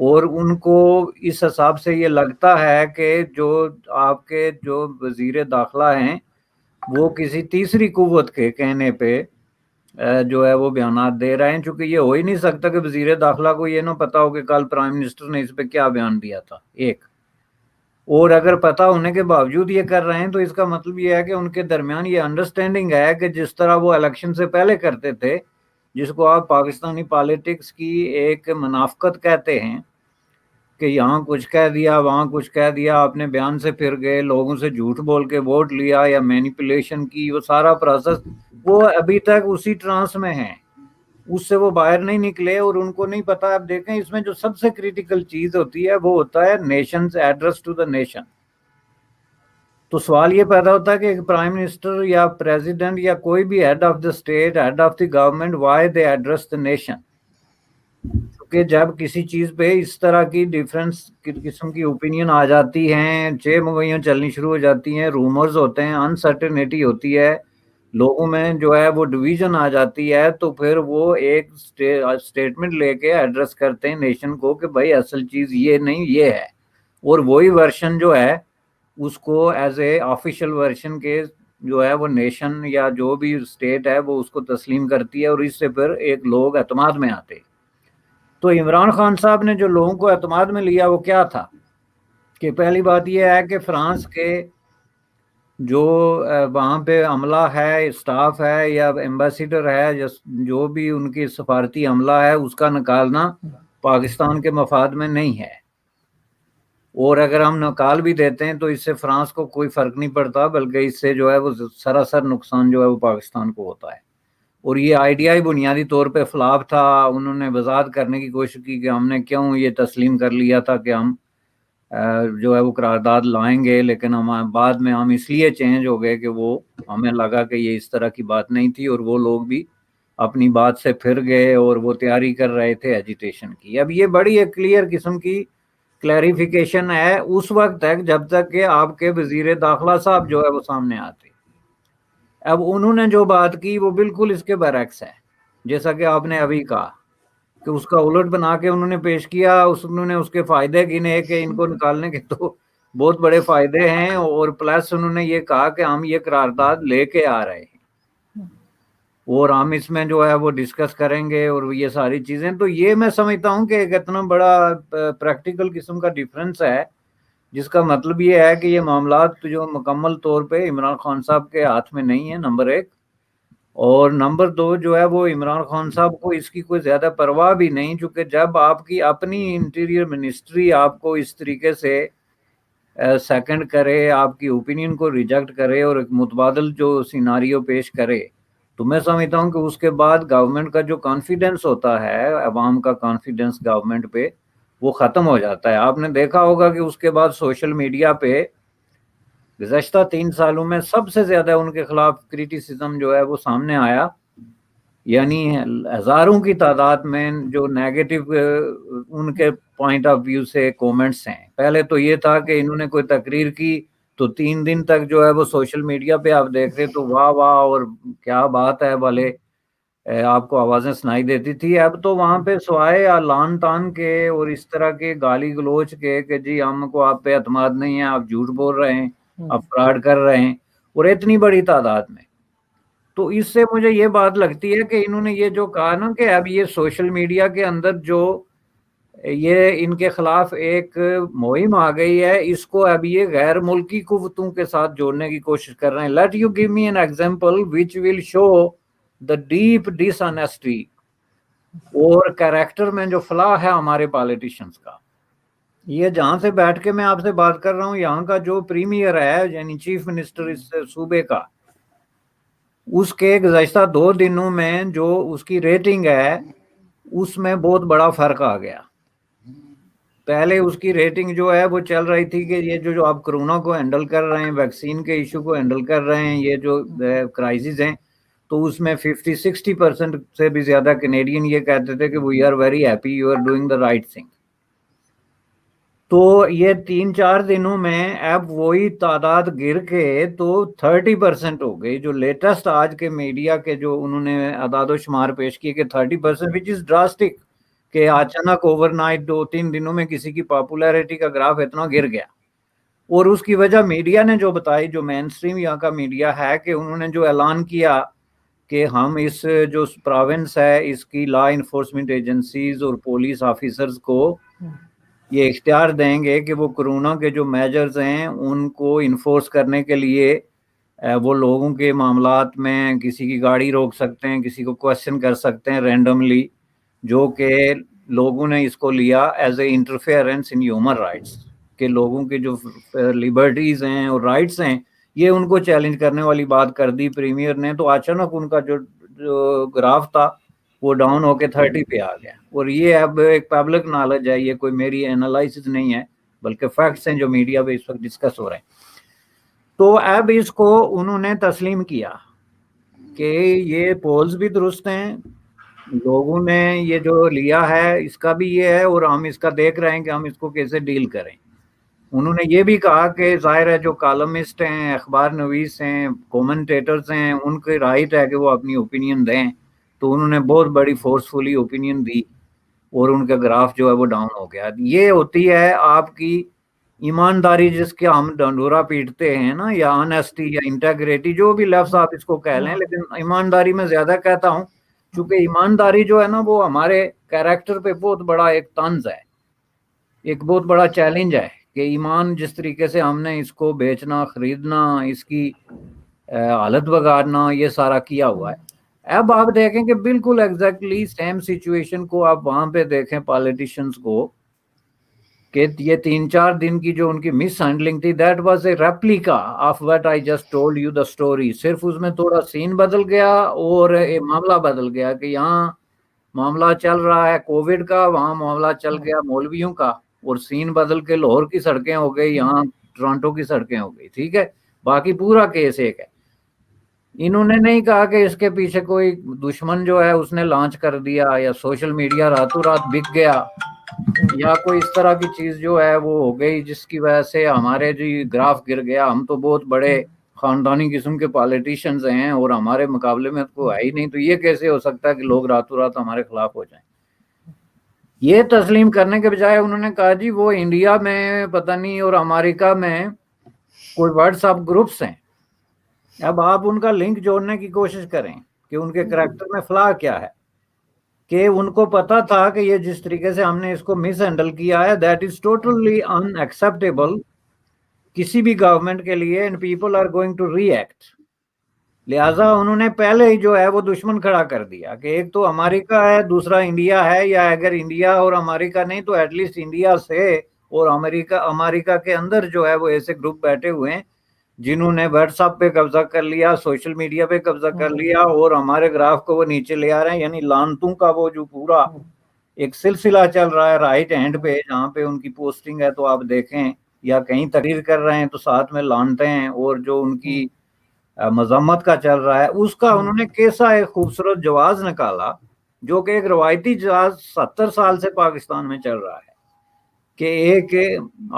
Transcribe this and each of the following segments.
اور ان کو اس حساب سے یہ لگتا ہے کہ جو آپ کے جو وزیر داخلہ ہیں وہ کسی تیسری قوت کے کہنے پہ جو ہے وہ بیانات دے رہے ہیں، چونکہ یہ ہو ہی نہیں سکتا کہ وزیر داخلہ کو یہ نہ پتا ہو کہ کل پرائم منسٹر نے اس پہ کیا بیان دیا تھا ایک، اور اگر پتا ہونے کے باوجود یہ کر رہے ہیں تو اس کا مطلب یہ ہے کہ ان کے درمیان یہ انڈرسٹینڈنگ ہے کہ جس طرح وہ الیکشن سے پہلے کرتے تھے، جس کو آپ پاکستانی پالیٹکس کی ایک منافقت کہتے ہیں کہ یہاں کچھ کہہ دیا وہاں کچھ کہہ دیا، اپنے بیان سے پھر گئے، لوگوں سے جھوٹ بول کے ووٹ لیا یا مینیپولیشن کی، وہ سارا پروسیس وہ ابھی تک اسی ٹرانس میں ہیں، اس سے وہ باہر نہیں نکلے، اور ان کو نہیں پتا۔ اب دیکھیں اس میں جو سب سے کریٹیکل چیز ہوتی ہے وہ ہوتا ہے nations address to the nation. تو سوال یہ پیدا ہوتا ہے کہ ایک پرائم منسٹر یا پریزیڈنٹ یا کوئی بھی head of the state, head of the government, why they address the nation? کہ جب کسی چیز پہ اس طرح کی ڈیفرنس قسم کی اوپینین آ جاتی ہیں، چھ مگویاں چلنی شروع ہو جاتی ہیں، رومرز ہوتے ہیں، انسرٹینٹی ہوتی ہے، لوگوں میں جو ہے وہ ڈویژن آ جاتی ہے، تو پھر وہ ایک سٹیٹمنٹ لے کے ایڈریس کرتے ہیں نیشن کو کہ بھائی اصل چیز یہ نہیں یہ ہے، اور وہی ورشن جو ہے اس کو ایز اے آفیشیل ورشن کے جو ہے وہ نیشن یا جو بھی اسٹیٹ ہے وہ اس کو تسلیم کرتی ہے، اور اس سے پھر ایک لوگ اعتماد میں آتے۔ تو عمران خان صاحب نے جو لوگوں کو اعتماد میں لیا وہ کیا تھا کہ پہلی بات یہ ہے کہ فرانس کے جو وہاں پہ عملہ ہے، اسٹاف ہے یا ایمبیسیڈر ہے، جو بھی ان کی سفارتی عملہ ہے، اس کا نکالنا پاکستان کے مفاد میں نہیں ہے، اور اگر ہم نکال بھی دیتے ہیں تو اس سے فرانس کو کوئی فرق نہیں پڑتا، بلکہ اس سے جو ہے وہ سراسر نقصان جو ہے وہ پاکستان کو ہوتا ہے۔ اور یہ آئیڈیا ہی بنیادی طور پہ فلاپ تھا، انہوں نے وضاحت کرنے کی کوشش کی کہ ہم نے کیوں یہ تسلیم کر لیا تھا کہ ہم جو ہے وہ قرارداد لائیں گے، لیکن ہم بعد میں ہم اس لیے چینج ہو گئے کہ وہ ہمیں لگا کہ یہ اس طرح کی بات نہیں تھی، اور وہ لوگ بھی اپنی بات سے پھر گئے اور وہ تیاری کر رہے تھے ایجیٹیشن کی۔ اب یہ بڑی ایک کلیئر قسم کی کلیریفیکیشن ہے اس وقت تک جب تک کہ آپ کے وزیر داخلہ صاحب جو ہے وہ سامنے آتے۔ اب انہوں نے جو بات کی وہ بالکل اس کے برعکس ہے، جیسا کہ آپ نے ابھی کہا کہ اس کا الٹ بنا کے انہوں نے پیش کیا، انہوں نے اس کے فائدے گنے کہ ان کو نکالنے کے تو بہت بڑے فائدے ہیں، اور پلس انہوں نے یہ کہا کہ ہم یہ قرارداد لے کے آ رہے ہیں اور ہم اس میں جو ہے وہ ڈسکس کریں گے اور یہ ساری چیزیں۔ تو یہ میں سمجھتا ہوں کہ ایک اتنا بڑا پریکٹیکل قسم کا ڈیفرنس ہے، جس کا مطلب یہ ہے کہ یہ معاملات جو مکمل طور پہ عمران خان صاحب کے ہاتھ میں نہیں ہے، نمبر ایک، اور نمبر دو جو ہے وہ عمران خان صاحب کو اس کی کوئی زیادہ پرواہ بھی نہیں، چونکہ جب آپ کی اپنی انٹیریئر منسٹری آپ کو اس طریقے سے سیکنڈ کرے، آپ کی اوپینین کو ریجیکٹ کرے اور ایک متبادل جو سیناریو پیش کرے، تو میں سمجھتا ہوں کہ اس کے بعد گورنمنٹ کا جو کانفیڈنس ہوتا ہے، عوام کا کانفیڈنس گورنمنٹ پہ، وہ ختم ہو جاتا ہے۔ آپ نے دیکھا ہوگا کہ اس کے بعد سوشل میڈیا پہ گزشتہ 3 سالوں میں سب سے زیادہ ان کے خلاف کریٹیسزم جو ہے وہ سامنے آیا، یعنی ہزاروں کی تعداد میں جو نیگیٹو ان کے پوائنٹ آف ویو سے کومنٹس ہیں۔ پہلے تو یہ تھا کہ انہوں نے کوئی تقریر کی تو 3 دن تک جو ہے وہ سوشل میڈیا پہ آپ دیکھ رہے تو واہ واہ اور کیا بات ہے والے آپ کو آوازیں سنائی دیتی تھی۔ اب تو وہاں پہ سوائے لان تان کے اور اس طرح کے گالی گلوچ کے کہ جی ہم کو آپ پہ اعتماد نہیں ہے، آپ جھوٹ بول رہے ہیں، آپ فراڈ کر رہے ہیں، اور اتنی بڑی تعداد میں۔ تو اس سے مجھے یہ بات لگتی ہے کہ انہوں نے یہ جو کہا نا کہ اب یہ سوشل میڈیا کے اندر جو یہ ان کے خلاف ایک مہم آ گئی ہے، اس کو اب یہ غیر ملکی قوتوں کے ساتھ جوڑنے کی کوشش کر رہے ہیں۔ Let you give me an example which will show the deep dishonesty اور کریکٹر میں جو فلاح ہے ہمارے پالیٹیشنز کا۔ یہ جہاں سے بیٹھ کے میں آپ سے بات کر رہا ہوں، یہاں کا جو پریمیئر ہے یعنی چیف منسٹر اس صوبے کا، اس کے گزشتہ 2 دنوں میں جو اس کی ریٹنگ ہے اس میں بہت بڑا فرق آ گیا۔ پہلے اس کی ریٹنگ جو ہے وہ چل رہی تھی کہ یہ جو آپ کرونا کو ہینڈل کر رہے ہیں، ویکسین کے ایشو کو ہینڈل کر رہے ہیں، یہ جو کرائسس ہیں، تو اس میں 50-60% سے بھی زیادہ کینیڈین یہ کہتے تھے کہ we are very happy, you are doing the right thing. تو یہ 3-4 دنوں میں اب وہی تعداد گر کے تو 30% ہو گئی۔ جو لیٹسٹ آج کے میڈیا کے جو انہوں نے اعداد و شمار پیش کیے کہ 30%، وچ از ڈراسٹک، کہ اچانک اوور نائٹ 2-3 دنوں میں کسی کی پاپولیرٹی کا گراف اتنا گر گیا. اور اس کی وجہ میڈیا نے جو بتائی, جو مین سٹریم یہاں کا میڈیا ہے, کہ انہوں نے جو اعلان کیا کہ ہم اس جو پروونس ہے اس کی لا انفورسمنٹ ایجنسیز اور پولیس آفیسرز کو یہ اختیار دیں گے کہ وہ کرونا کے جو میجرز ہیں ان کو انفورس کرنے کے لیے وہ لوگوں کے معاملات میں کسی کی گاڑی روک سکتے ہیں, کسی کو کوشچن کر سکتے ہیں رینڈملی, جو کہ لوگوں نے اس کو لیا as a interference in human rights, کہ لوگوں کے جو لبرٹیز ہیں اور رائٹس ہیں یہ ان کو چیلنج کرنے والی بات کر دی پریمیئر نے. تو اچانک ان کا جو گراف تھا وہ ڈاؤن ہو کے 30 پہ آ گیا. اور یہ اب ایک پبلک نالج ہے, یہ کوئی میری انالائسز نہیں ہے بلکہ فیکٹس ہیں جو میڈیا پہ اس وقت ڈسکس ہو رہے ہیں. تو اب اس کو انہوں نے تسلیم کیا کہ یہ پولز بھی درست ہیں, لوگوں نے یہ جو لیا ہے اس کا بھی یہ ہے, اور ہم اس کا دیکھ رہے ہیں کہ ہم اس کو کیسے ڈیل کریں. انہوں نے یہ بھی کہا کہ ظاہر ہے جو کالمسٹ ہیں, اخبار نویس ہیں, کومنٹیٹرز ہیں, ان کی رائٹ ہے کہ وہ اپنی اوپینین دیں. تو انہوں نے بہت بڑی فورسفلی اوپینین دی اور ان کا گراف جو ہے وہ ڈاؤن ہو گیا. یہ ہوتی ہے آپ کی ایمانداری, جس کے ہم ڈنڈورا پیٹتے ہیں نا, یا آنیسٹی یا انٹیگریٹی, جو بھی لفظ آپ اس کو کہہ لیں, لیکن ایمانداری میں زیادہ کہتا ہوں چونکہ ایمانداری جو ہے نا وہ ہمارے کیریکٹر پہ بہت بڑا ایک طنز ہے, ایک بہت بڑا چیلنج ہے کہ ایمان جس طریقے سے ہم نے اس کو بیچنا, خریدنا, اس کی حالت بگاڑنا, یہ سارا کیا ہوا ہے. اب آپ دیکھیں کہ بالکل ایگزیکٹلی سیم سچویشن کو آپ وہاں پہ دیکھیں پالیٹیشنز کو, کہ یہ 3-4 دن کی جو ان کی مس ہینڈلنگ تھی, that was a replica of what I just told you the story. صرف اس میں تھوڑا سین بدل گیا اور معاملہ بدل گیا, کہ یہاں معاملہ چل رہا ہے کووڈ کا, وہاں معاملہ چل گیا مولویوں کا, اور سین بدل کے لاہور کی سڑکیں ہو گئی, یہاں ٹورانٹو کی سڑکیں ہو گئی. ٹھیک ہے, باقی پورا کیس ایک ہے. انہوں نے نہیں کہا کہ اس کے پیچھے کوئی دشمن جو ہے اس نے لانچ کر دیا, یا سوشل میڈیا راتوں رات بک گیا, یا کوئی اس طرح کی چیز جو ہے وہ ہو گئی جس کی وجہ سے ہمارے جو گراف گر گیا. ہم تو بہت بڑے خاندانی قسم کے پالیٹیشنز ہیں اور ہمارے مقابلے میں تو ہے ہی نہیں, تو یہ کیسے ہو سکتا ہے کہ لوگ راتوں رات ہمارے خلاف ہو جائیں. یہ تسلیم کرنے کے بجائے انہوں نے کہا جی وہ انڈیا میں پتہ نہیں اور امریکہ میں کوئی واٹس ایپ گروپس ہیں. اب آپ ان کا لنک جوڑنے کی کوشش کریں کہ ان کے کریکٹر میں فلاح کیا ہے, کہ ان کو پتا تھا کہ یہ جس طریقے سے ہم نے اس کو مس ہینڈل کیا ہے that is totally unacceptable کسی بھی گورنمنٹ کے لیے, and people are going to react. لہٰذا انہوں نے پہلے ہی جو ہے وہ دشمن کھڑا کر دیا کہ ایک تو امریکہ ہے, دوسرا انڈیا ہے, یا اگر انڈیا اور امریکہ نہیں تو ایٹ لیسٹ انڈیا سے اور امریکہ کے اندر جو ہے وہ ایسے گروپ بیٹھے ہوئے ہیں جنہوں نے واٹس ایپ پہ قبضہ کر لیا, سوشل میڈیا پہ قبضہ کر لیا, اور ہمارے گراف کو وہ نیچے لے آ رہے ہیں. یعنی لانتوں کا وہ جو پورا ایک سلسلہ چل رہا ہے رائٹ ہینڈ پہ, جہاں پہ ان کی پوسٹنگ ہے تو آپ دیکھیں, یا کہیں تقریر کر رہے ہیں تو ساتھ میں لانتے ہیں, اور جو ان کی مذمت کا چل رہا ہے اس کا انہوں نے کیسا ایک خوبصورت جواز نکالا, جو کہ ایک روایتی جواز 70 سال سے پاکستان میں چل رہا ہے, کہ ایک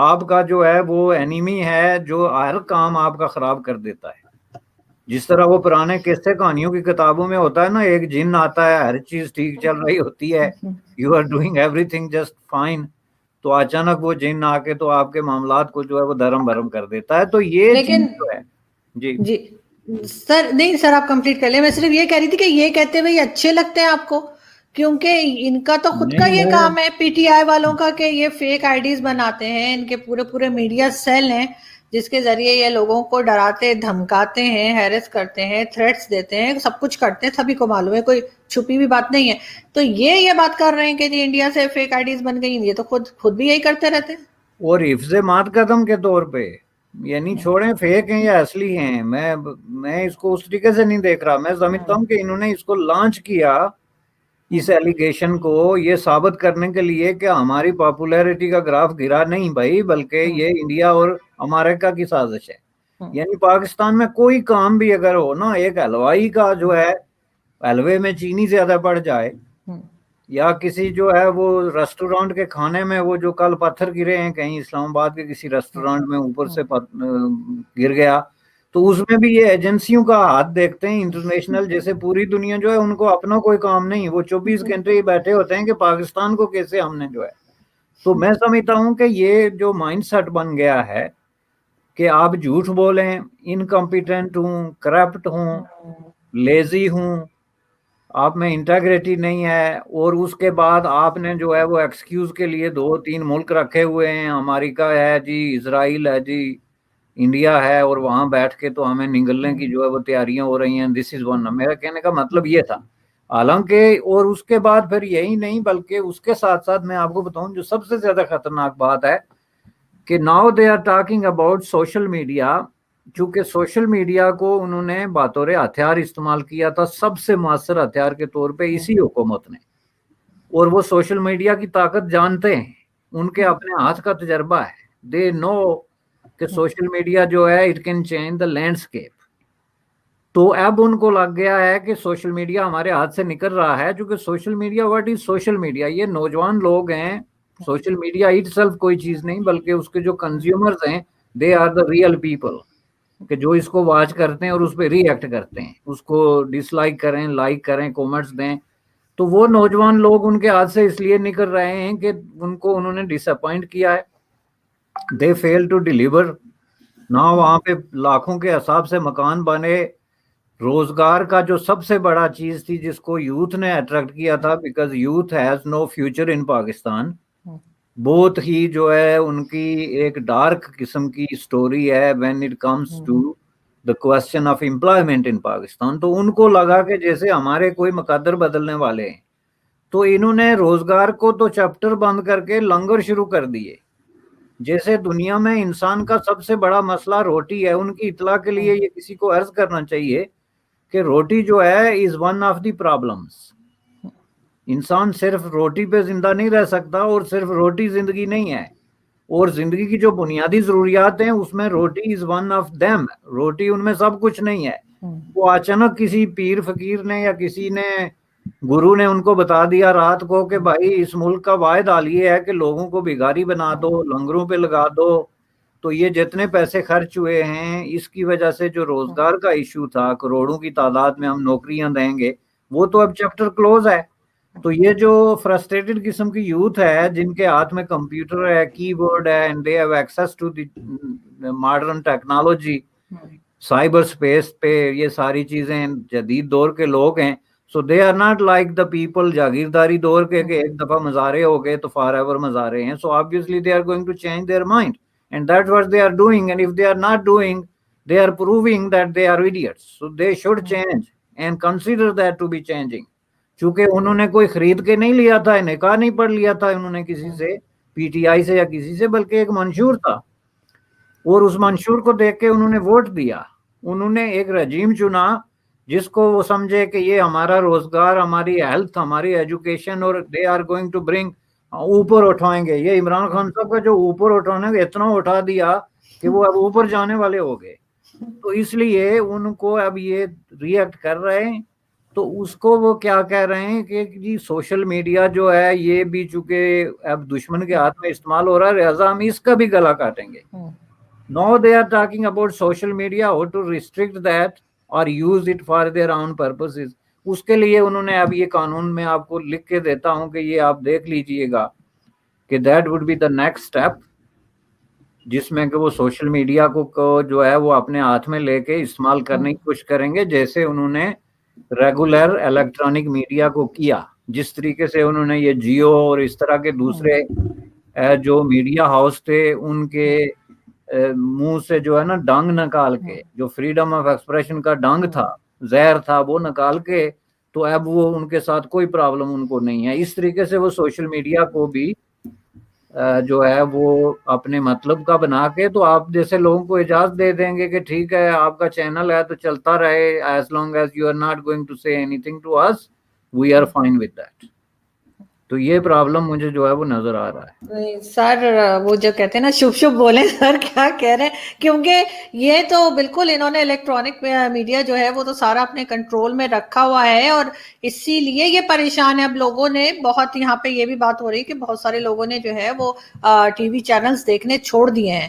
آپ کا جو ہے وہ اینیمی ہے جو ہر کام آپ کا خراب کر دیتا ہے. جس طرح وہ پرانے قصے کہانیوں کی کتابوں میں ہوتا ہے نا, ایک جن آتا ہے, ہر چیز ٹھیک چل رہی ہوتی ہے, you are doing everything just fine, تو اچانک وہ جن آ کے تو آپ کے معاملات کو جو ہے وہ دھرم بھرم کر دیتا ہے. تو یہ چیز جو ہے جی سر, نہیں سر آپ کمپلیٹ کر لیں. میں صرف یہ کہہ رہی تھی کہ یہ کہتے ہوئے اچھے لگتے ہیں آپ کو, کیونکہ ان کا تو خود کا یہ کام ہے پی ٹی آئی والوں کا کہ یہ فیک آئی ڈیز بناتے ہیں, ان کے پورے میڈیا سیل ہیں جس کے ذریعے یہ لوگوں کو ڈراتے دھمکاتے ہیں, ہیرس کرتے ہیں, تھریٹس دیتے ہیں, سب کچھ کرتے ہیں, سبھی کو معلوم ہے, کوئی چھپی بھی بات نہیں ہے. تو یہ بات کر رہے ہیں کہ جی انڈیا سے فیک آئی ڈیز بن گئی, یہ تو خود بھی یہی کرتے رہتے ہیں. اور حفظ ماتقدم کے طور پہ, یعنی چھوڑیں فیک ہیں یا اصلی ہیں, میں اس کو اس طریقے سے نہیں دیکھ رہا. میں سمجھتا ہوں کہ انہوں نے اس کو لانچ کیا اس ایلیگیشن کو یہ ثابت کرنے کے لیے کہ ہماری پاپولیرٹی کا گراف گرا نہیں بھائی, بلکہ یہ انڈیا اور امریکہ کی سازش ہے. یعنی پاکستان میں کوئی کام بھی اگر ہو نا, ایک حلوائی کا جو ہے حلوے میں چینی زیادہ پڑ جائے, یا کسی جو ہے وہ ریسٹورانٹ کے کھانے میں وہ جو کل پتھر گرے ہیں کہیں اسلام آباد کے کسی ریسٹورانٹ میں اوپر سے گر گیا, تو اس میں بھی یہ ایجنسیوں کا ہاتھ دیکھتے ہیں انٹرنیشنل, جیسے پوری دنیا جو ہے ان کو اپنا کوئی کام نہیں, وہ 24 گھنٹے بیٹھے ہوتے ہیں کہ پاکستان کو کیسے ہم نے جو ہے. تو میں سمجھتا ہوں کہ یہ جو مائنڈ سیٹ بن گیا ہے کہ آپ جھوٹ بولیں, انکمپیٹنٹ ہوں, کرپٹ ہوں, لیزی ہوں, آپ میں انٹیگریٹی نہیں ہے, اور اس کے بعد آپ نے جو ہے وہ ایکسکیوز کے لیے 2-3 ملک رکھے ہوئے ہیں, امریکہ ہے جی, اسرائیل ہے جی, انڈیا ہے, اور وہاں بیٹھ کے تو ہمیں نگلنے کی جو ہے وہ تیاریاں ہو رہی ہیں. دس از ون. میرا کہنے کا مطلب یہ تھا. حالانکہ اور اس کے بعد پھر یہی نہیں بلکہ اس کے ساتھ ساتھ میں آپ کو بتاؤں جو سب سے زیادہ خطرناک بات ہے کہ now they are talking about social media. چونکہ سوشل میڈیا کو انہوں نے بطور ہتھیار استعمال کیا تھا, سب سے مؤثر ہتھیار کے طور پہ اسی حکومت نے, اور وہ سوشل میڈیا کی طاقت جانتے ہیں, ان کے اپنے ہاتھ کا تجربہ ہے. دے نو کہ سوشل میڈیا جو ہے it can change the landscape. تو اب ان کو لگ گیا ہے کہ سوشل میڈیا ہمارے ہاتھ سے نکل رہا ہے, چونکہ social media what is social media, یہ نوجوان لوگ ہیں. سوشل میڈیا اٹ سیلف کوئی چیز نہیں, بلکہ اس کے جو کنزیومرز ہیں they are the real people, کہ جو اس کو واچ کرتے ہیں اور اس پہ ری ایکٹ کرتے ہیں, اس کو ڈس لائک کریں, لائک کریں, کومنٹس دیں. تو وہ نوجوان لوگ ان کے ہاتھ سے اس لیے نکل رہے ہیں کہ ان کو انہوں نے ڈس اپوائنٹ کیا ہے. دے فیل ٹو ڈیلیور. نہ وہاں پہ لاکھوں کے حساب سے مکان بنے, روزگار کا جو سب سے بڑا چیز تھی جس کو یوتھ نے اٹریکٹ کیا تھا, because youth has no future in Pakistan. بہت ہی جو ہے ان کی ایک ڈارک قسم کی سٹوری ہے when it comes to the question of employment in Pakistan. تو ان کو لگا کہ جیسے ہمارے کوئی مقدر بدلنے والے ہیں, تو انہوں نے روزگار کو تو چیپٹر بند کر کے لنگر شروع کر دیے. جیسے دنیا میں انسان کا سب سے بڑا مسئلہ روٹی ہے, ان کی اطلاع کے لیے یہ کسی کو عرض کرنا چاہیے کہ روٹی جو ہے is one of the problems. انسان صرف روٹی پہ زندہ نہیں رہ سکتا, اور صرف روٹی زندگی نہیں ہے, اور زندگی کی جو بنیادی ضروریات ہیں اس میں روٹی از ون آف دیم. روٹی ان میں سب کچھ نہیں ہے. وہ اچانک کسی پیر فقیر نے یا کسی نے گرو نے ان کو بتا دیا رات کو کہ بھائی اس ملک کا واحد حال یہ ہے کہ لوگوں کو بھکاری بنا دو, لنگروں پہ لگا دو. تو یہ جتنے پیسے خرچ ہوئے ہیں اس کی وجہ سے جو روزگار کا ایشو تھا, کروڑوں کی تعداد میں ہم نوکریاں دیں گے, وہ تو اب چیپٹر کلوز ہے. تو یہ جو فرسٹریٹڈ قسم کی یوتھ ہے جن کے ہاتھ میں کمپیوٹر ہے, کی بورڈ ہے, and they have access to the modern technology, cyberspace پہ یہ ساری چیزیں جدید دور کے لوگ ہیں. So they are not like the people جاگیرداری دور کے کہ ایک دفعہ مزارے ہو گئے تو فار ایور مزارے ہیں. So obviously they are going to change their mind, and that what they are doing. And if they are not doing they are proving that they are idiots. So they should change and consider that to be changing. چونکہ انہوں نے کوئی خرید کے نہیں لیا تھا, نکاح نہیں پڑھ لیا تھا انہوں نے کسی سے, پی ٹی آئی سے یا کسی سے, بلکہ ایک منشور تھا, اور اس منشور کو دیکھ کے انہوں نے ووٹ دیا. انہوں نے ایک رجیم چنا جس کو وہ سمجھے کہ یہ ہمارا روزگار, ہماری ہیلتھ, ہماری ایجوکیشن, اور they are going to bring, اوپر اٹھائیں گے. یہ عمران خان صاحب کا جو اوپر اٹھانے کا اتنا اٹھا دیا کہ وہ اب اوپر جانے والے ہو گئے. تو اس لیے ان کو اب یہ ری ایکٹ کر رہے ہیں. تو اس کو وہ کیا کہہ رہے ہیں کہ جی سوشل میڈیا جو ہے یہ بھی چونکہ اب دشمن کے ہاتھ میں استعمال ہو رہا ہے, لہٰذا ہم اس کا بھی گلا کاٹیں گے. No they are talking about social media, how to restrict that اور use it for their own purposes. اس کے لیے انہوں نے اب یہ قانون میں آپ کو لکھ کے دیتا ہوں کہ یہ آپ دیکھ لیجئے گا کہ that would be the next step, جس میں کہ وہ سوشل میڈیا کو جو ہے وہ اپنے ہاتھ میں لے کے استعمال کرنے کی کوشش کریں گے, جیسے انہوں نے ریگولر الیکٹرانک میڈیا کو کیا. جس طریقے سے انہوں نے یہ جیو اور اس طرح کے دوسرے جو میڈیا ہاؤس تھے ان کے منہ سے جو ہے نا ڈنگ نکال کے, جو فریڈم آف ایکسپریشن کا ڈنگ تھا, زہر تھا, وہ نکال کے, تو اب وہ ان کے ساتھ کوئی پرابلم ان کو نہیں ہے. اس طریقے سے وہ سوشل میڈیا کو بھی جو ہے وہ اپنے مطلب کا بنا کے, تو آپ جیسے لوگوں کو اجازت دے دیں گے کہ ٹھیک ہے آپ کا چینل ہے تو چلتا رہے, as long as you are not going to say anything to us, we are fine with that. تو یہ پرابلم مجھے جو ہے وہ نظر آ رہا ہے. سر وہ جو کہتے ہیں نا شبھ شبھ بولیں, سر کیا کہہ رہے ہیں, کیونکہ یہ تو بالکل انہوں نے الیکٹرانک میڈیا جو ہے وہ تو سارا اپنے کنٹرول میں رکھا ہوا ہے, اور اسی لیے یہ پریشان ہے. اب لوگوں نے بہت, یہاں پہ یہ بھی بات ہو رہی ہے کہ بہت سارے لوگوں نے جو ہے وہ ٹی وی چینلز دیکھنے چھوڑ دیے ہیں.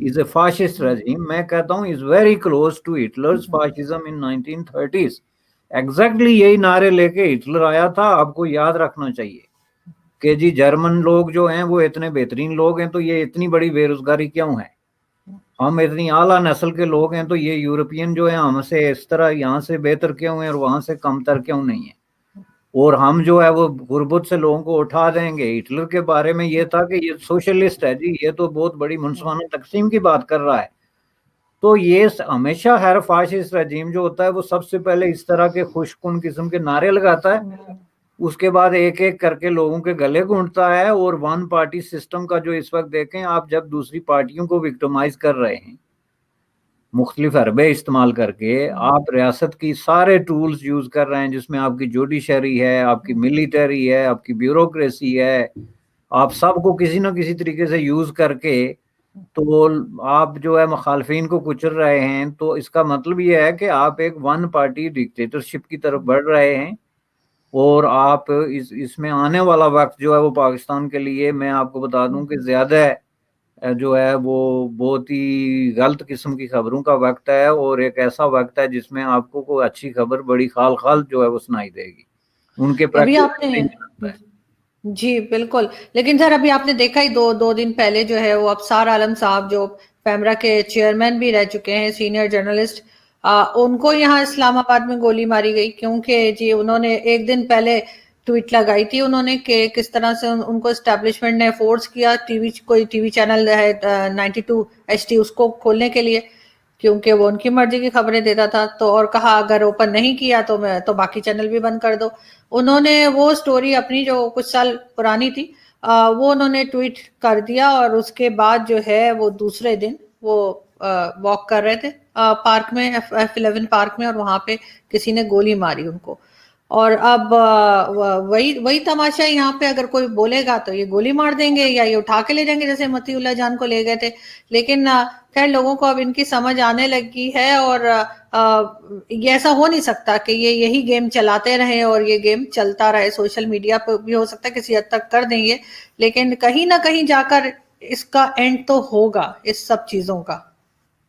is a fascist regime. میں کہتا ہوں is very close to Hitler's fascism in 1930s. exactly یہی نعرے لے کے ہٹلر آیا تھا. آپ کو یاد رکھنا چاہیے کہ جی جرمن لوگ جو ہیں وہ اتنے بہترین لوگ ہیں تو یہ اتنی بڑی بے روزگاری کیوں ہے؟ ہم اتنی اعلیٰ نسل کے لوگ ہیں تو یہ یورپین جو ہیں ہم سے اس طرح یہاں سے بہتر کیوں ہیں اور وہاں سے کم تر کیوں نہیں ہیں؟ اور ہم جو ہے وہ غربت سے لوگوں کو اٹھا دیں گے. ہٹلر کے بارے میں یہ تھا کہ یہ سوشلسٹ ہے جی, یہ تو بہت بڑی منصفانہ تقسیم کی بات کر رہا ہے. تو یہ ہمیشہ ہر فاشسٹ رجیم جو ہوتا ہے وہ سب سے پہلے اس طرح کے خوش کن قسم کے نعرے لگاتا ہے, اس کے بعد ایک ایک کر کے لوگوں کے گلے گھونٹتا ہے. اور ون پارٹی سسٹم کا جو اس وقت دیکھیں آپ, جب دوسری پارٹیوں کو وکٹمائز کر رہے ہیں مختلف حربے استعمال کر کے, آپ ریاست کی سارے ٹولز یوز کر رہے ہیں جس میں آپ کی جوڈیشری ہے, آپ کی ملٹری ہے, آپ کی بیوروکریسی ہے, آپ سب کو کسی نہ کسی طریقے سے یوز کر کے تو آپ جو ہے مخالفین کو کچل رہے ہیں. تو اس کا مطلب یہ ہے کہ آپ ایک ون پارٹی ڈکٹیٹرشپ کی طرف بڑھ رہے ہیں. اور آپ اس میں آنے والا وقت جو ہے وہ پاکستان کے لیے میں آپ کو بتا دوں کہ زیادہ جو ہے وہ بہت ہی غلط قسم کی خبروں کا وقت ہے, اور ایک ایسا وقت ہے جس میں آپ کو کوئی اچھی خبر بڑی خال خال جو ہے وہ سنائی دے گی. ان کے ابھی آپ نے جی بالکل, لیکن سر ابھی آپ نے دیکھا ہی دو دن پہلے جو ہے وہ ابصار عالم صاحب جو پیمرا کے چیئرمین بھی رہ چکے ہیں, سینئر جرنلسٹ, ان کو یہاں اسلام آباد میں گولی ماری گئی کیونکہ جی انہوں نے ایک دن پہلے ٹویٹ لگائی تھی انہوں نے کہ کس طرح سے ان کو اسٹیبلشمنٹ نے فورس کیا کوئی ٹی وی چینل ہے 92 HD اس کو کھولنے کے لیے, کیونکہ وہ ان کی مرضی کی خبریں دیتا تھا. تو اور کہا اگر اوپن نہیں کیا تو باقی چینل بھی بند کر دو. انہوں نے وہ سٹوری اپنی جو کچھ سال پرانی تھی وہ انہوں نے ٹویٹ کر دیا, اور اس کے بعد جو ہے وہ دوسرے دن وہ واک کر رہے تھے پارک میں, F11 پارک میں, اور وہاں پہ کسی نے گولی ماری ان کو. اور اب وہی تماشا یہاں پہ, اگر کوئی بولے گا تو یہ گولی مار دیں گے یا یہ اٹھا کے لے جائیں گے جیسے متی اللہ جان کو لے گئے تھے. لیکن خیر لوگوں کو اب ان کی سمجھ آنے لگی ہے, اور یہ ایسا ہو نہیں سکتا کہ یہی گیم چلاتے رہیں اور یہ گیم چلتا رہے. سوشل میڈیا پہ بھی ہو سکتا ہے کسی حد تک کر دیں گے, لیکن کہیں نہ کہیں جا کر اس کا اینڈ تو ہوگا اس سب چیزوں کا.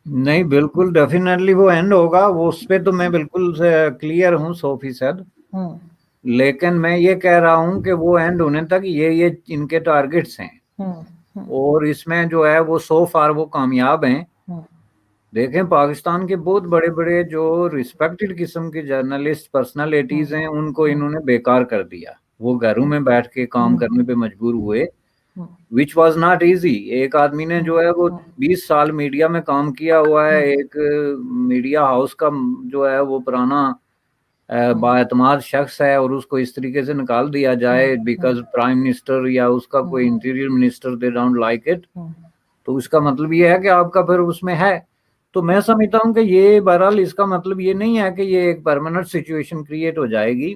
نہیں بالکل ڈیفینیٹلی وہ اینڈ ہوگا, وہ اس پہ تو میں بالکل کلیئر ہوں 100%. لیکن میں یہ کہہ رہا ہوں کہ وہ اینڈ ہونے تک یہ ان کے ٹارگٹس ہیں, اور اس میں جو ہے وہ سو فار وہ کامیاب ہیں. دیکھیں پاکستان کے بہت بڑے بڑے جو ریسپیکٹڈ قسم کے جرنلسٹ پرسنالٹیز ہیں ان کو انہوں نے بیکار کر دیا, وہ گھروں میں بیٹھ کے کام کرنے پہ مجبور ہوئے, which was not easy. ایک آدمی نے جو ہے وہ 20 سال میڈیا میں کام کیا ہوا ہے, ایک میڈیا ہاؤس کا جو ہے وہ پرانا بااعتماد شخص ہے, اور اس کو اس طریقے سے نکال دیا جائے بیکاز پرائم منسٹر یا اس کا کوئی interior minister they don't like it. تو اس کا مطلب یہ ہے کہ آپ کا پھر اس میں ہے. تو میں سمجھتا ہوں کہ یہ بہرحال اس کا مطلب یہ نہیں ہے کہ یہ ایک پرماننٹ سچویشن کریٹ ہو جائے گی,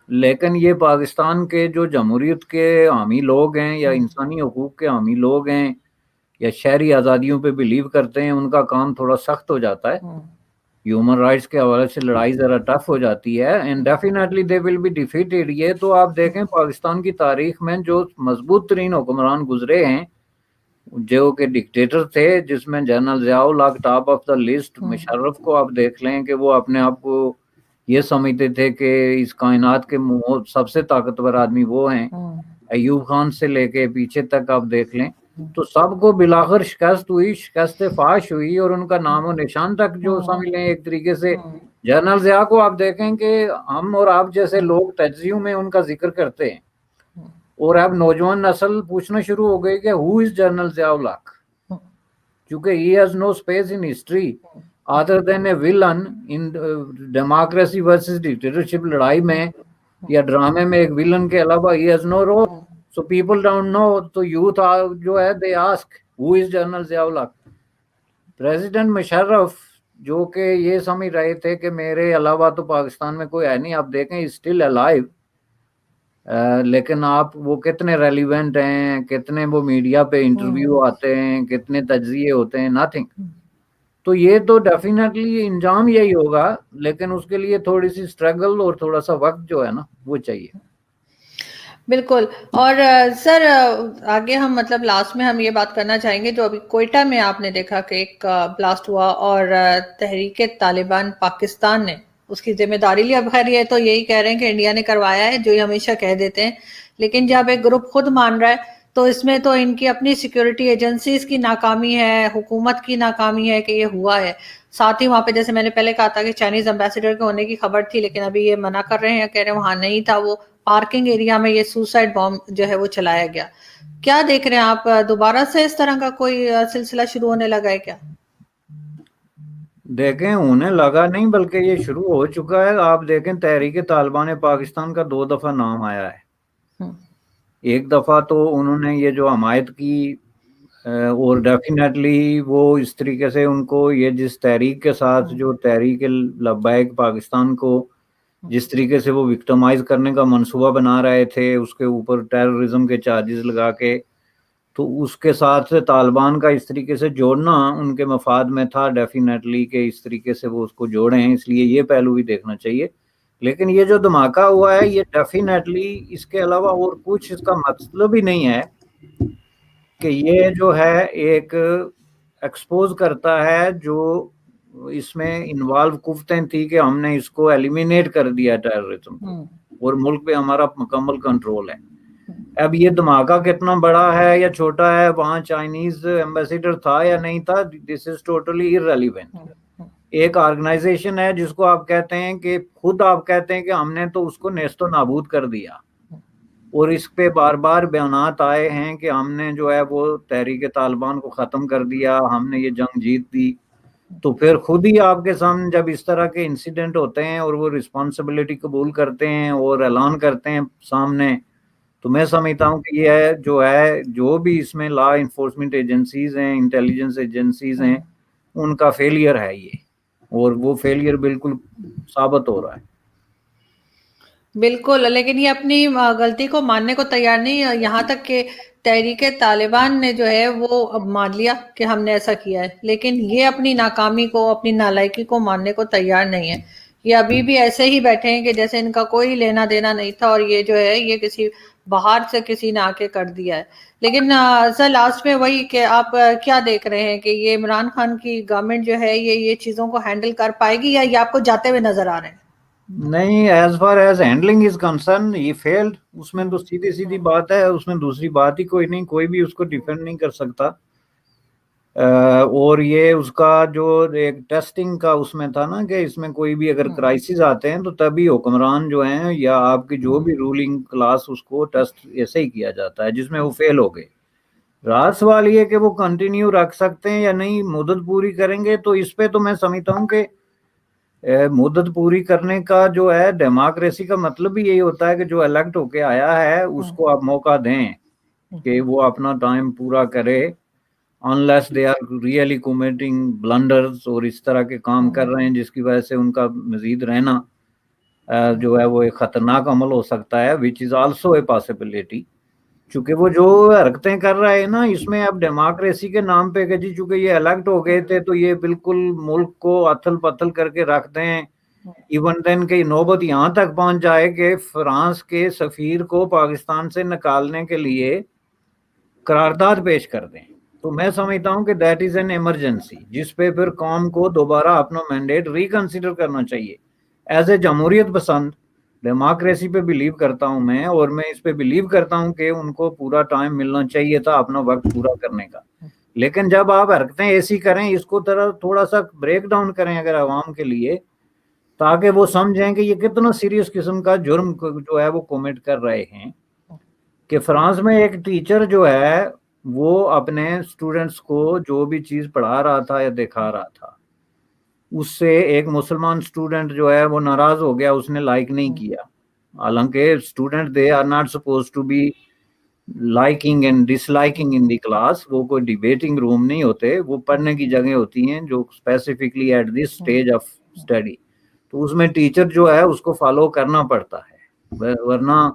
لیکن یہ پاکستان کے جو جمہوریت کے حامی لوگ ہیں یا انسانی حقوق کے حامی لوگ ہیں یا شہری آزادیوں پہ بلیو کرتے ہیں, ان کا کام تھوڑا سخت ہو جاتا ہے. ہیومن رائٹس کے حوالے سے لڑائی ذرا ٹف ہو جاتی ہے, and definitely they will be defeated. یہ تو آپ دیکھیں پاکستان کی تاریخ میں جو مضبوط ترین حکمران گزرے ہیں جو کہ ڈکٹیٹر تھے, جس میں general Zia ul Haq top of the list. Musharraf کو آپ دیکھ لیں کہ وہ اپنے آپ کو یہ سمجھتے تھے کہ اس کائنات کے سب سے طاقتور آدمی وہ ہیں. ایوب خان سے لے کے پیچھے تک آپ دیکھ لیں تو سب کو بلاخر شکست ہوئی, شکست فاش ہوئی, اور ان کا نام و نشان تک جو سمجھ لیں ایک طریقے سے. جنرل ضیاء کو آپ دیکھیں کہ ہم اور آپ جیسے لوگ تجزیوں میں ان کا ذکر کرتے ہیں, اور اب نوجوان نسل پوچھنا شروع ہو گئی کہ ہو از جنرل ضیاء الحق, کیونکہ he has no space in history other than a villain in democracy versus dictatorship لڑائی میں یا ڈرامے میں ایک ولن کے علاوہ he has no role. So people don't know. تو یوتھ جو ہے they ask who is general Zia ul Haq. President Musharraf جو کہ یہ سمجھ رہے تھے کہ میرے علاوہ تو پاکستان میں کوئی ہے نہیں, آپ دیکھیں اسٹل الائیو, لیکن آپ وہ کتنے ریلیونٹ ہیں, کتنے وہ میڈیا پہ انٹرویو آتے ہیں, کتنے تجزیے ہوتے ہیں, نتھنگ. تو یہ تو ڈیفینیٹلی انجام یہی ہوگا, لیکن اس کے لیے تھوڑی سی اسٹرگل اور تھوڑا سا وقت جو ہے نا وہ چاہیے. بالکل. اور سر آگے ہم مطلب لاسٹ میں ہم یہ بات کرنا چاہیں گے جو ابھی کوئٹہ میں آپ نے دیکھا کہ ایک بلاسٹ ہوا اور تحریک طالبان پاکستان نے اس کی ذمہ داری لی. اب خیر یہ تو یہی کہہ رہے ہیں کہ انڈیا نے کروایا ہے جو یہ ہمیشہ کہہ دیتے ہیں, لیکن جب ایک گروپ خود مان رہا ہے تو اس میں تو ان کی اپنی سیکیورٹی ایجنسیز کی ناکامی ہے, حکومت کی ناکامی ہے کہ یہ ہوا ہے. ساتھ ہی وہاں پہ جیسے میں نے پہلے کہا تھا کہ چائنیز امبیسڈر کے ہونے کی خبر تھی, لیکن ابھی یہ منع کر رہے ہیں, کہہ رہے ہیں وہاں نہیں تھا, وہ پارکنگ ایریا میں یہ سوسائڈ بام جو ہے وہ چلایا گیا. کیا دیکھ رہے ہیں آپ, دوبارہ سے اس طرح کا کوئی سلسلہ شروع ہونے لگا ہے کیا؟ دیکھیں ہونے لگا نہیں بلکہ یہ شروع ہو چکا ہے. آپ دیکھیں تحریک طالبان پاکستان کا 2 دفعہ نام آیا ہے. ایک دفعہ تو انہوں نے یہ جو حمایت کی اور ڈیفینیٹلی وہ اس طریقے سے ان کو یہ جس تحریک کے ساتھ جو تحریک لبیک پاکستان کو جس طریقے سے وہ وکٹمائز کرنے کا منصوبہ بنا رہے تھے, اس کے اوپر ٹیررزم کے چارجز لگا کے, تو اس کے ساتھ طالبان کا اس طریقے سے جوڑنا ان کے مفاد میں تھا ڈیفینیٹلی کہ اس طریقے سے وہ اس کو جوڑیں ہیں, اس لیے یہ پہلو بھی دیکھنا چاہیے. لیکن یہ جو دھماکہ ہوا ہے یہ ڈیفینیٹلی اس کے علاوہ اور کچھ اس کا مطلب ہی نہیں ہے کہ یہ جو ہے ایک ایکسپوز کرتا ہے جو اس میں انوالو قوتیں تھی کہ ہم نے اس کو ایلیمینیٹ کر دیا ٹیررزم کو, اور ملک پہ ہمارا مکمل کنٹرول ہے. اب یہ دھماکہ کتنا بڑا ہے یا چھوٹا ہے, وہاں چائنیز ایمبیسیڈر تھا یا نہیں تھا, دس از ٹوٹلی ارریلیونٹ. ایک آرگنائزیشن ہے جس کو آپ کہتے ہیں کہ خود آپ کہتے ہیں کہ ہم نے تو اس کو نیست و نابود کر دیا, اور اس پہ بار بار بیانات آئے ہیں کہ ہم نے جو ہے وہ تحریک طالبان کو ختم کر دیا, ہم نے یہ جنگ جیت دی. تو پھر خود ہی آپ کے سامنے جب اس طرح کے انسیڈنٹ ہوتے ہیں اور وہ رسپانسبلٹی قبول کرتے ہیں اور اعلان کرتے ہیں سامنے, تو میں سمجھتا ہوں کہ یہ جو ہے جو بھی اس میں لا انفورسمنٹ ایجنسیز ہیں, انٹیلیجنس ایجنسیز ہیں, ان کا فیلئر ہے یہ, اور وہ فیلئر بالکل ثابت ہو رہا ہے. بالکل, لیکن یہ اپنی غلطی کو ماننے کو تیار نہیں, یہاں تک کہ تحریک طالبان نے جو ہے وہ اب مان لیا کہ ہم نے ایسا کیا ہے, لیکن یہ اپنی ناکامی کو, اپنی نالائکی کو ماننے کو تیار نہیں ہے. یہ ابھی بھی ایسے ہی بیٹھے ہیں کہ جیسے ان کا کوئی لینا دینا نہیں تھا, اور یہ جو ہے یہ کسی باہر سے کسی نے آ کے کر دیا ہے. لیکن سر لاسٹ میں وہی کہ آپ کیا دیکھ رہے ہیں کہ یہ عمران خان کی گورنمنٹ جو ہے یہ چیزوں کو ہینڈل کر پائے گی, یا یہ آپ کو جاتے ہوئے نظر آ رہے ہیں؟ نہیں, as far as handling is concern یہ فیلڈ, اس میں تو سیدھی بات ہے, اس میں دوسری بات ہی کوئی نہیں, کوئی بھی اس کو ڈیفینڈ نہیں کر سکتا. اور یہ اس کا جو ایک ٹیسٹنگ کا اس میں تھا نا کہ اس میں کوئی بھی اگر کرائسس آتے ہیں تو تبھی حکمران جو ہیں یا آپ کی جو بھی رولنگ کلاس اس کو ٹیسٹ ایسے ہی کیا جاتا ہے جس میں وہ فیل ہو گئے. رات سوال یہ کہ وہ کنٹینیو رکھ سکتے ہیں یا نہیں, مدت پوری کریں گے, تو اس پہ تو میں سمجھتا ہوں کہ مدت پوری کرنے کا جو ہے ڈیموکریسی کا مطلب بھی یہی ہوتا ہے کہ جو الیکٹ ہو کے آیا ہے اس کو آپ موقع دیں کہ وہ اپنا ٹائم پورا کرے, unless they are really committing blunders اور اس طرح کے کام کر رہے ہیں جس کی وجہ سے ان کا مزید رہنا جو ہے وہ ایک خطرناک عمل ہو سکتا ہے, which is also a possibility. چونکہ وہ جو حرکتیں کر رہے ہیں نا اس میں اب ڈیموکریسی کے نام پہ کہ جی چونکہ یہ الیکٹ ہو گئے تھے تو یہ بالکل ملک کو اتھل پتھل کر کے رکھ دیں. ایون دین کہ نوبت یہاں تک پہنچ جائے کہ فرانس کے سفیر کو پاکستان سے نکالنے کے لیے قرارداد پیش کر دیں, تو میں سمجھتا ہوں کہ دیٹ از این ایمرجنسی جس پہ پھر قوم کو دوبارہ اپنا مینڈیٹ ریکنسیڈر کرنا چاہیے. ایز اے جمہوریت پسند ڈیموکریسی پہ بلیو کرتا ہوں میں, اور میں اس پہ بلیو کرتا ہوں کہ ان کو پورا ٹائم ملنا چاہیے تھا اپنا وقت پورا کرنے کا. لیکن جب آپ حرکتیں ایسی کریں, اس کو تھوڑا سا بریک ڈاؤن کریں اگر عوام کے لیے, تاکہ وہ سمجھیں کہ یہ کتنا سیریس قسم کا جرم جو ہے وہ کمٹ کر رہے ہیں. کہ فرانس میں ایک ٹیچر جو ہے وہ اپنے اسٹوڈنٹس کو جو بھی چیز پڑھا رہا تھا یا دکھا رہا تھا اس سے ایک مسلمان اسٹوڈنٹ جو ہے وہ ناراض ہو گیا, اس نے لائک نہیں کیا. حالانکہ student they are not suppose to be liking and disliking in the class, وہ کوئی ڈیبیٹنگ روم نہیں ہوتے, وہ پڑھنے کی جگہ ہوتی ہیں جو specifically at this stage of study. تو اس میں ٹیچر جو ہے اس کو فالو کرنا پڑتا ہے, ورنہ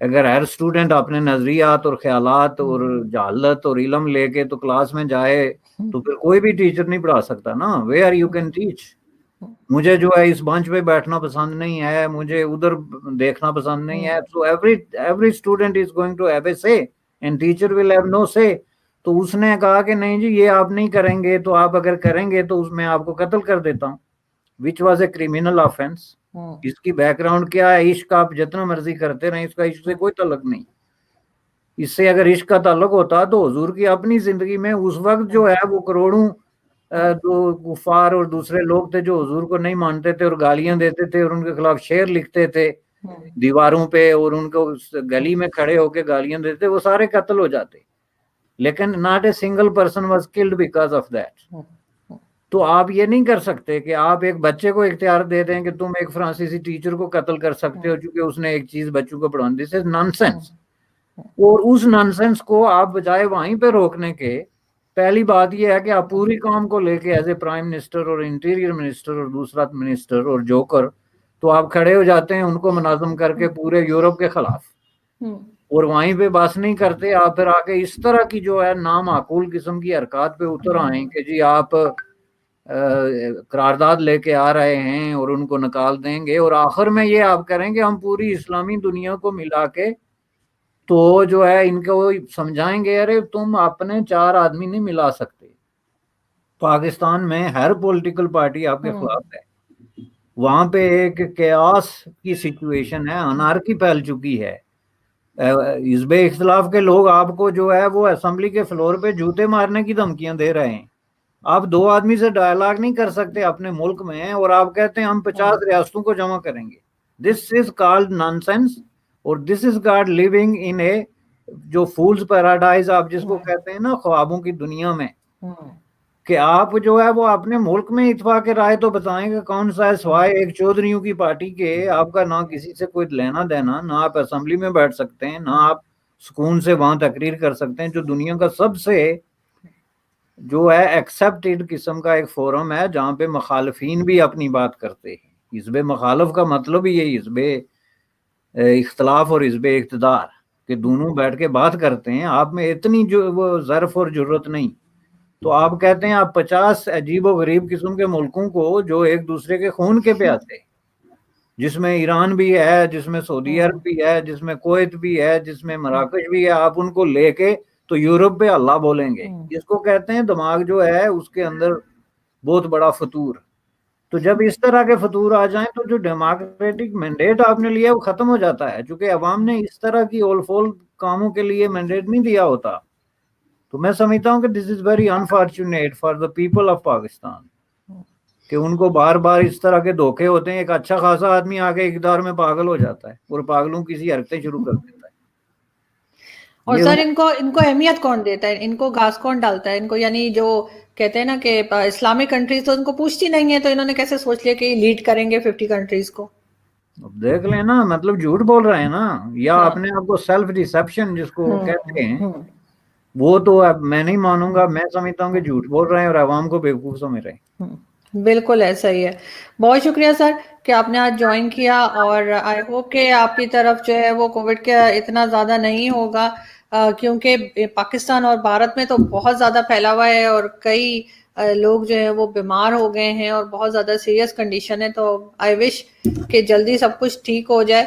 اگر ہر اسٹوڈنٹ اپنے نظریات اور خیالات اور جہالت اور علم لے کے تو کلاس میں جائے تو پھر کوئی بھی ٹیچر نہیں پڑھا سکتا نا. ویئر یو کین ٹیچ, مجھے جو ہے اس بنچ پہ بیٹھنا پسند نہیں ہے, مجھے ادھر دیکھنا پسند نہیں ہے. So every student is going to have a say and teacher will have no say. تو اس نے کہا کہ نہیں جی یہ آپ نہیں کریں گے, تو آپ اگر کریں گے تو اس میں آپ کو قتل کر دیتا ہوں, which was a criminal offense. اس کی بیک گراؤنڈ کیا ہے, عشق آپ جتنا مرضی کرتے رہیں, اس کا عشق سے کوئی تعلق نہیں. اس سے اگر عشق کا تعلق ہوتا تو حضور کی اپنی زندگی میں اس وقت جو ہے وہ کروڑوں جو کفار اور دوسرے لوگ تھے جو حضور کو نہیں مانتے تھے اور گالیاں دیتے تھے اور ان کے خلاف شعر لکھتے تھے دیواروں پہ اور ان کو گلی میں کھڑے ہو کے گالیاں دیتے, وہ سارے قتل ہو جاتے. لیکن not a single person was killed because of that. تو آپ یہ نہیں کر سکتے کہ آپ ایک بچے کو اختیار دے دیں کہ تم ایک فرانسیسی ٹیچر کو قتل کر سکتے ہو چونکہ اس نے ایک چیز بچوں کو پڑھانی. دس از نانسنس. اور اس نانسنس کو آپ بجائے وہیں پہ روکنے کے, پہلی بات یہ ہے کہ آپ پوری قوم کو لے کے ایز اے پرائم منسٹر اور انٹیریئر منسٹر اور دوسرا منسٹر اور جوکر, تو آپ کھڑے ہو جاتے ہیں ان کو منظم کر کے پورے یورپ کے خلاف, اور وہیں پہ بس نہیں کرتے. آپ پھر آگے اس طرح کی جو ہے نامعقول قسم کی حرکات پہ اتر آئیں کہ جی آپ قرارداد لے کے آ رہے ہیں اور ان کو نکال دیں گے, اور آخر میں یہ آپ کریں گے ہم پوری اسلامی دنیا کو ملا کے تو جو ہے ان کو سمجھائیں گے ارے تم اپنے 4 آدمی نہیں ملا سکتے. پاکستان میں ہر پولیٹیکل پارٹی آپ کے خلاف ہے, وہاں پہ ایک کیاس کی سچویشن ہے, انارکی پھیل چکی ہے. حزب اختلاف کے لوگ آپ کو جو ہے وہ اسمبلی کے فلور پہ جوتے مارنے کی دھمکیاں دے رہے ہیں. آپ 2 آدمی سے ڈائلاگ نہیں کر سکتے اپنے ملک میں, اور آپ کہتے ہیں ہم 50 ریاستوں کو جمع کریں گے. دس از کالڈ نان سینس, اور دس از کالڈ لیونگ ان اے جو فولز پیراڈائز آپ جس کو کہتے ہیں نا, خوابوں کی دنیا میں, کہ آپ جو ہے وہ اپنے ملک میں اتفاق رائے تو بتائیں کہ کون سا ہے سوائے ایک چودھریوں کی پارٹی کے آپ کا نہ کسی سے کوئی لینا دینا, نہ آپ اسمبلی میں بیٹھ سکتے ہیں, نہ آپ سکون سے وہاں تقریر کر سکتے ہیں, جو دنیا کا سب سے جو ہے ایکسپٹڈ قسم کا ایک فورم ہے جہاں پہ مخالفین بھی اپنی بات کرتے ہیں. حزب مخالف کا مطلب ہی یہ حزب اختلاف اور حزب اقتدار کہ دونوں بیٹھ کے بات کرتے ہیں. آپ میں اتنی جو وہ ظرف اور جرت نہیں, تو آپ کہتے ہیں آپ 50 عجیب و غریب قسم کے ملکوں کو جو ایک دوسرے کے خون کے پیاسے, جس میں ایران بھی ہے, جس میں سعودی عرب بھی ہے, جس میں کویت بھی ہے, جس میں مراکش بھی ہے, آپ ان کو لے کے تو یورپ پہ اللہ بولیں گے. جس کو کہتے ہیں دماغ جو ہے اس کے اندر بہت بڑا فطور. تو جب اس طرح کے فطور آ جائیں تو جو ڈیموکریٹک مینڈیٹ آپ نے لیا وہ ختم ہو جاتا ہے, چونکہ عوام نے اس طرح کی اول فول کاموں کے لیے مینڈیٹ نہیں دیا ہوتا. تو میں سمجھتا ہوں کہ this is very unfortunate for the people of Pakistan کہ ان کو بار بار اس طرح کے دھوکے ہوتے ہیں. ایک اچھا خاصا آدمی آگے اقتدار میں پاگل ہو جاتا ہے اور پاگلوں کی سی حرکتیں شروع کر دیتا ہے. اور سر ان کو اہمیت کون دیتا ہے, ان کو گھاس کون ڈالتا ہے ان کو, یعنی جو کہتے ہیں نا کہ اسلامک کنٹریز تو ان کو پوچھتی نہیں ہے, تو انہوں نے کیسے سوچ لیا کہ لیڈ کریں گے 50 کنٹریز کو. اب دیکھ لیں نا, مطلب جھوٹ بول رہے ہیں نا, یا اپنے آپ کو سیلف ڈیسپشن جس کو کہتے ہیں, وہ تو اب میں نہیں مانوں گا. میں سمجھتا ہوں کہ جھوٹ بول رہے ہیں اور عوام کو بیوقوف سمجھ رہے ہیں. بالکل ایسا ہی ہے. بہت شکریہ سر کہ آپ نے آج جوائن کیا, اور آئی ہوپ کہ آپ کی طرف جو ہے وہ کووڈ کا اتنا زیادہ نہیں ہوگا, کیونکہ پاکستان اور بھارت میں تو بہت زیادہ پھیلا ہوا ہے اور کئی لوگ جو ہیں وہ بیمار ہو گئے ہیں اور بہت زیادہ سیریس کنڈیشن ہے. تو آئی وش کہ جلدی سب کچھ ٹھیک ہو جائے.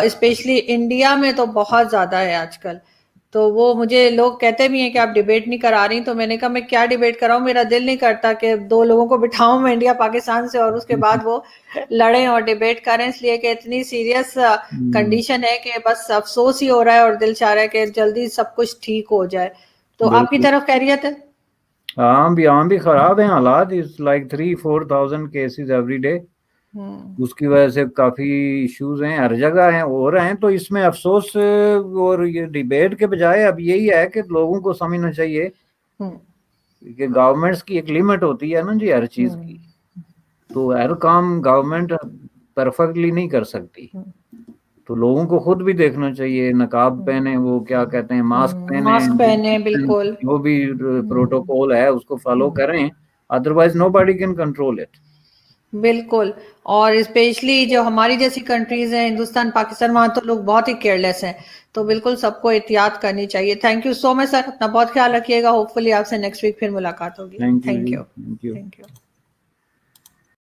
اسپیشلی انڈیا میں تو بہت زیادہ ہے آج کل. تو وہ مجھے لوگ کہتے بھی ہیں کہ آپ ڈیبیٹ نہیں کرا رہی, تو میں نے کہا میں کیا ڈیبیٹ کراؤں, میرا دل نہیں کرتا کہ 2 لوگوں کو بٹھاؤں میں انڈیا پاکستان سے اور اس کے بعد وہ لڑیں اور ڈیبیٹ کریں, اس لیے کہ اتنی سیریس کنڈیشن ہے کہ بس افسوس ہی ہو رہا ہے اور دل چاہ رہا ہے کہ جلدی سب کچھ ٹھیک ہو جائے. تو آپ کی طرف خیریت ہے؟ ہاں بھی خراب ہیں حالات. It's like 3,000-4,000 cases every day. اس کی وجہ سے کافی ایشوز ہیں, ہر جگہ ہیں, ہو رہے ہیں. تو اس میں افسوس اور یہ ڈیبیٹ کے بجائے اب یہی ہے کہ لوگوں کو سمجھنا چاہیے کہ گورنمنٹس کی ایک لمٹ ہوتی ہے نا جی ہر چیز کی. تو ہر کام گورنمنٹ پرفیکٹلی نہیں کر سکتی. تو لوگوں کو خود بھی دیکھنا چاہیے, نقاب پہنے, وہ کیا کہتے ہیں ماسک پہنے, بالکل جو بھی پروٹوکول ہے اس کو فالو کریں, otherwise nobody can control it. بالکل. اور اسپیشلی جو ہماری جیسی کنٹریز ہیں, ہندوستان, پاکستان, وہاں تو لوگ بہت ہی کیئرلیس ہیں. تو بالکل سب کو احتیاط کرنی چاہیے. تھینک یو سو مچ سر, اپنا بہت خیال رکھیے گا. ہوپ فلی آپ سے نیکسٹ ویک پھر ملاقات ہوگی. Thank you.